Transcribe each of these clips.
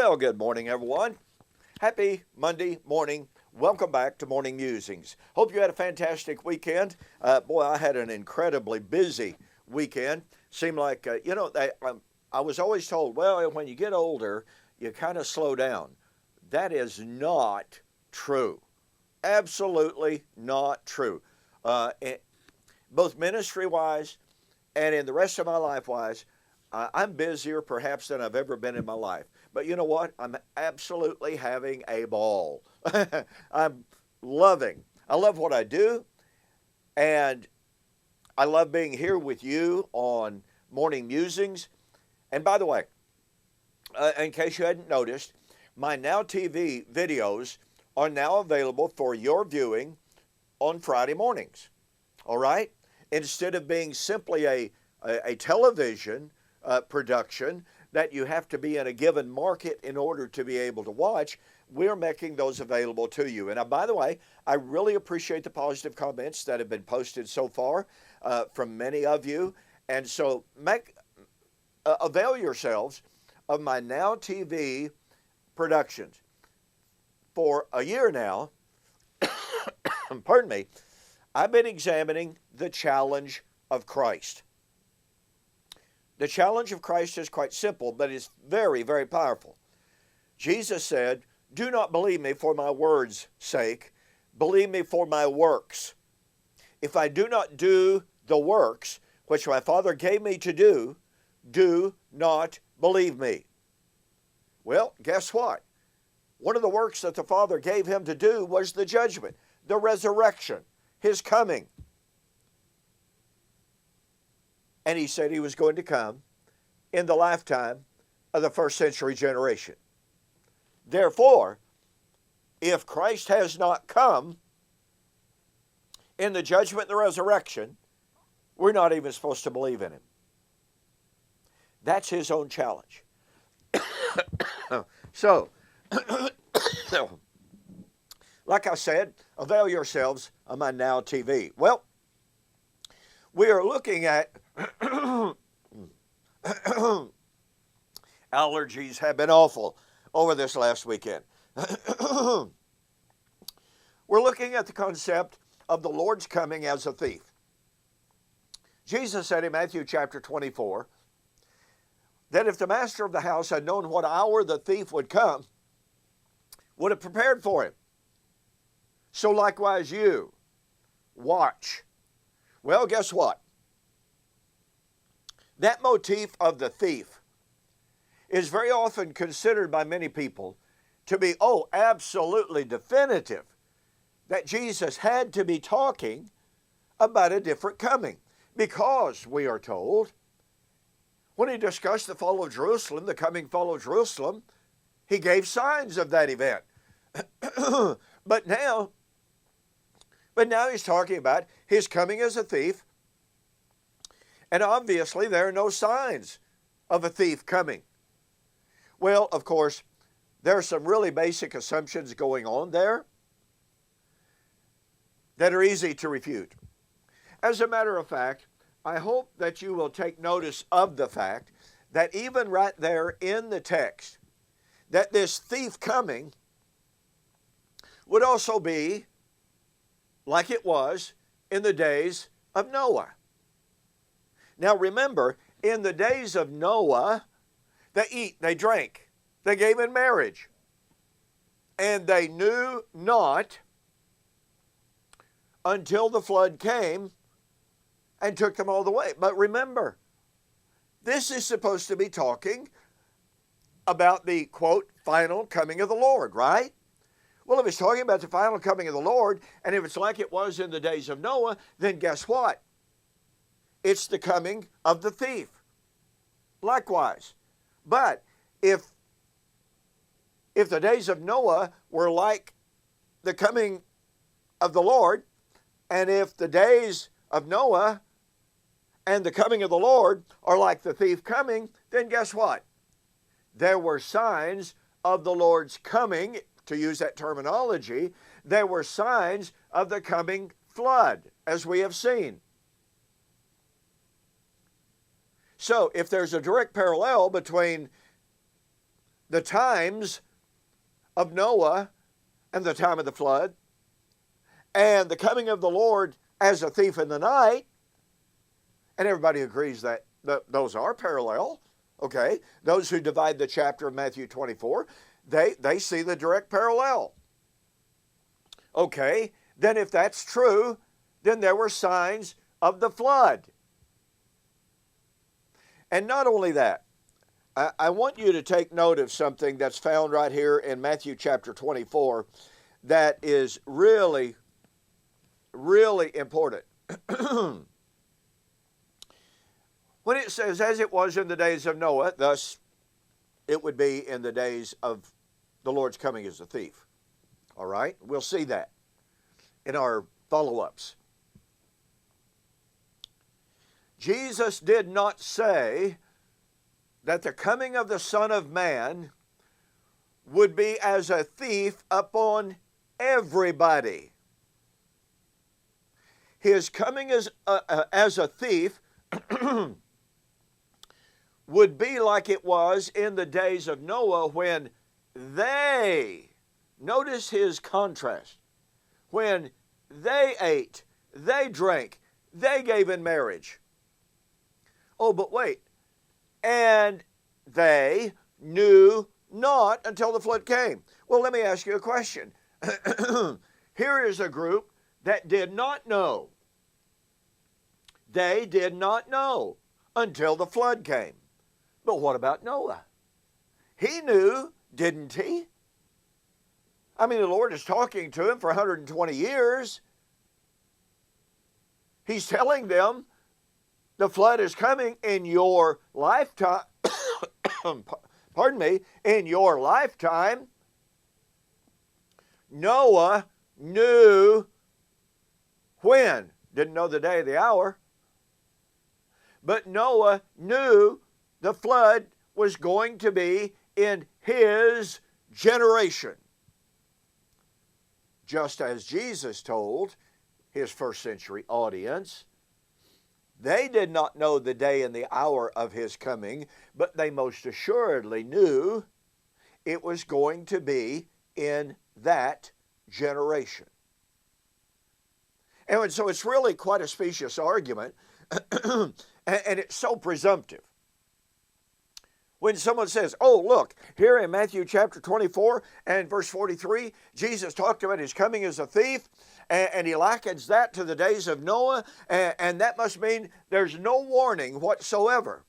Well, good morning, everyone. Happy Monday morning. Welcome back to Morning Musings. Hope you had a fantastic weekend. Boy, I had an incredibly busy weekend. Seemed like, I was always told, well, when you get older, you kind of slow down. That is not true. Absolutely not true. Both ministry-wise and in the rest of my life-wise, I'm busier perhaps than I've ever been in my life. But you know what? I'm absolutely having a ball. I love what I do, and I love being here with you on Morning Musings. And by the way, in case you hadn't noticed, my Now TV videos are now available for your viewing on Friday mornings. All right? Instead of being simply a television production that you have to be in a given market in order to be able to watch, we're making those available to you. And by the way, I really appreciate the positive comments that have been posted so far from many of you. And so avail yourselves of my Now TV productions. For a year now, pardon me, I've been examining the challenge of Christ. The challenge of Christ is quite simple, but it's very, very powerful. Jesus said, "Do not believe me for my words' sake, believe me for my works. If I do not do the works which my Father gave me to do not believe me." Well, guess what? One of the works that the Father gave him to do was the judgment, the resurrection, his coming. And he said he was going to come in the lifetime of the first century generation. Therefore, if Christ has not come in the judgment and the resurrection, we're not even supposed to believe in him. That's his own challenge. So, like I said, avail yourselves of my Now TV. Well, we are looking at allergies have been awful over this last weekend. We're looking at the concept of the Lord's coming as a thief. Jesus said in Matthew chapter 24 that if the master of the house had known what hour the thief would come, would have prepared for him. So likewise you, watch. Well, guess what? That motif of the thief is very often considered by many people to be, absolutely definitive that Jesus had to be talking about a different coming. Because, we are told, when he discussed the fall of Jerusalem, the coming fall of Jerusalem, he gave signs of that event. But now he's talking about his coming as a thief. And obviously, there are no signs of a thief coming. Well, of course, there are some really basic assumptions going on there that are easy to refute. As a matter of fact, I hope that you will take notice of the fact that even right there in the text, that this thief coming would also be like it was in the days of Noah. Now remember, in the days of Noah, they eat, they drank, they gave in marriage, and they knew not until the flood came and took them all the way. But remember, this is supposed to be talking about the, quote, final coming of the Lord, right? Well, if it's talking about the final coming of the Lord, and if it's like it was in the days of Noah, then guess what? It's the coming of the thief. Likewise. But if the days of Noah were like the coming of the Lord, and if the days of Noah and the coming of the Lord are like the thief coming, then guess what? There were signs of the Lord's coming, to use that terminology. There were signs of the coming flood, as we have seen. So if there's a direct parallel between the times of Noah and the time of the flood, and the coming of the Lord as a thief in the night, and everybody agrees that those are parallel, okay? Those who divide the chapter of Matthew 24, they see the direct parallel. Okay, then if that's true, then there were signs of the flood. And not only that, I want you to take note of something that's found right here in Matthew chapter 24 that is really, really important. When it says, as it was in the days of Noah, thus it would be in the days of the Lord's coming as a thief. All right? We'll see that in our follow-ups. Jesus did not say that the coming of the Son of Man would be as a thief upon everybody. His coming as a thief would be like it was in the days of Noah when they, notice his contrast, when they ate, they drank, they gave in marriage. Oh, but wait, and they knew not until the flood came. Well, let me ask you a question. Here is a group that did not know. They did not know until the flood came. But what about Noah? He knew, didn't he? I mean, the Lord is talking to him for 120 years. He's telling them the flood is coming in your lifetime. Pardon me, in your lifetime. Noah knew when. Didn't know the day or the hour. But Noah knew the flood was going to be in his generation. Just as Jesus told his first century audience, they did not know the day and the hour of his coming, but they most assuredly knew it was going to be in that generation. And so it's really quite a specious argument, and it's so presumptive. When someone says, oh, look, here in Matthew chapter 24 and verse 43, Jesus talked about his coming as a thief, and he likens that to the days of Noah, and that must mean there's no warning whatsoever.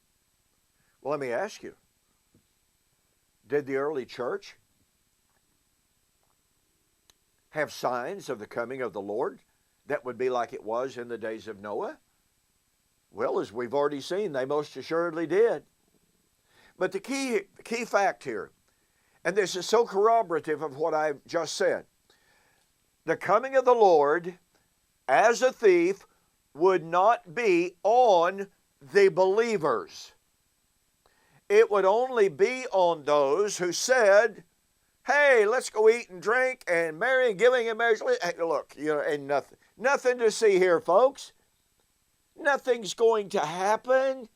Well, let me ask you, did the early church have signs of the coming of the Lord that would be like it was in the days of Noah? Well, as we've already seen, they most assuredly did. But the key fact here, and this is so corroborative of what I've just said, the coming of the Lord as a thief would not be on the believers. It would only be on those who said, hey, let's go eat and drink and marry and giving in marriage. Hey, look, and nothing to see here, folks. Nothing's going to happen.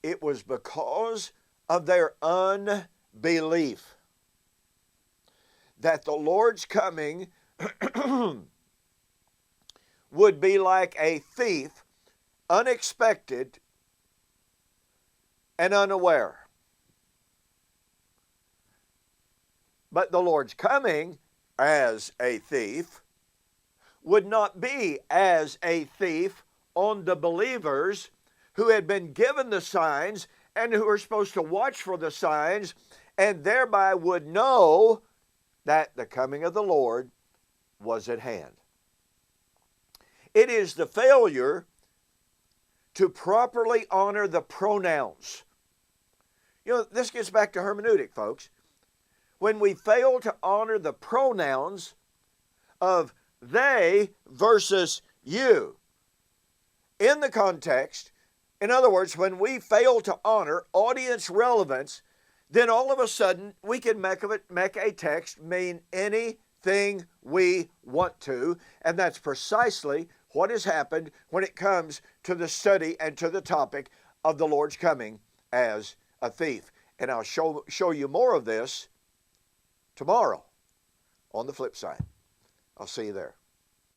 It was because of their unbelief that the Lord's coming would be like a thief, unexpected and unaware. But the Lord's coming as a thief would not be as a thief on the believers who had been given the signs and who were supposed to watch for the signs and thereby would know that the coming of the Lord was at hand. It is the failure to properly honor the pronouns. This gets back to hermeneutic, folks. When we fail to honor the pronouns of they versus you in the context, in other words, when we fail to honor audience relevance, then all of a sudden we can make a text mean anything we want to, and that's precisely what has happened when it comes to the study and to the topic of the Lord's coming as a thief. And I'll show you more of this tomorrow on the flip side. I'll see you there.